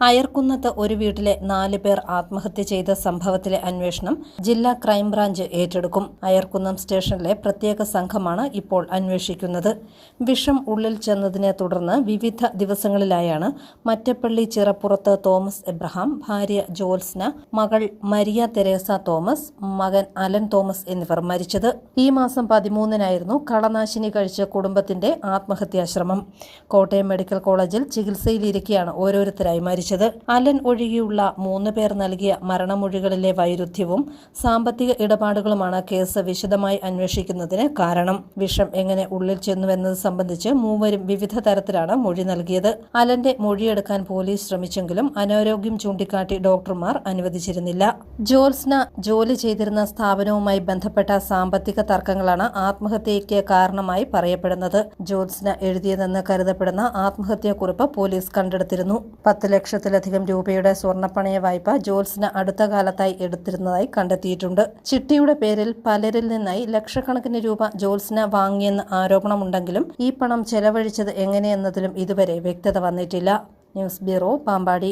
അയർക്കുന്നത്ത് ഒരു വീട്ടിലെ 4 പേർ ആത്മഹത്യ ചെയ്ത സംഭവത്തിലെ അന്വേഷണം ജില്ലാ ക്രൈംബ്രാഞ്ച് ഏറ്റെടുക്കും. അയർക്കുന്നം സ്റ്റേഷനിലെ പ്രത്യേക സംഘമാണ് ഇപ്പോൾ അന്വേഷിക്കുന്നത്. വിഷം ഉള്ളിൽ ചെന്നതിനെ തുടർന്ന് വിവിധ ദിവസങ്ങളിലായാണ് മറ്റപ്പള്ളി ചിറപ്പുറത്ത് തോമസ് എബ്രഹാം, ഭാര്യ ജോത്സ്ന, മകൾ മരിയ തെരേസ തോമസ്, മകൻ അലൻ തോമസ് എന്നിവർ മരിച്ചത്. ഈ മാസം 13-നായിരുന്നു കളനാശിനി കഴിച്ച കുടുംബത്തിന്റെ ആത്മഹത്യാശ്രമം. കോട്ടയം മെഡിക്കൽ കോളേജിൽ ചികിത്സയിലിരിക്കെയാണ് ഓരോരുത്തരായി മരിച്ചത്. അലൻ ഒഴികെയുള്ള 3 പേർ നൽകിയ മരണമൊഴികളിലെ വൈരുദ്ധ്യവും സാമ്പത്തിക ഇടപാടുകളുമാണ് കേസ് വിശദമായി അന്വേഷിക്കുന്നതിന് കാരണം. വിഷം എങ്ങനെ ഉള്ളിൽ ചെന്നുവെന്നത് സംബന്ധിച്ച് മൂവരും വിവിധ തരത്തിലാണ് മൊഴി നൽകിയത്. അലന്റെ മൊഴിയെടുക്കാൻ പോലീസ് ശ്രമിച്ചെങ്കിലും അനാരോഗ്യം ചൂണ്ടിക്കാട്ടി ഡോക്ടർമാർ അനുവദിച്ചിരുന്നില്ല. ജോത്സ്ന ജോലി ചെയ്തിരുന്ന സ്ഥാപനവുമായി ബന്ധപ്പെട്ട സാമ്പത്തിക തർക്കങ്ങളാണ് ആത്മഹത്യയ്ക്ക് കാരണമായി പറയപ്പെടുന്നത്. ജോത്സ്ന എഴുതിയതെന്ന് കരുതപ്പെടുന്ന ആത്മഹത്യാക്കുറിപ്പ് പോലീസ് കണ്ടെടുത്തിരുന്നു. 10 ലക്ഷത്തിലധികം രൂപയുടെ സ്വർണ്ണപ്പണയ വായ്പ ജോത്സ്ന അടുത്ത കാലത്തായി എടുത്തിരുന്നതായി കണ്ടെത്തിയിട്ടുണ്ട്. ചിട്ടിയുടെ പേരിൽ പലരിൽ നിന്നായി ലക്ഷക്കണക്കിന് രൂപ ജോത്സ്ന വാങ്ങിയെന്ന് ആരോപണമുണ്ടെങ്കിലും ഈ പണം ചെലവഴിച്ചത് എങ്ങനെയെന്നതിലും ഇതുവരെ വ്യക്തത വന്നിട്ടില്ല. News bureau, Pampady.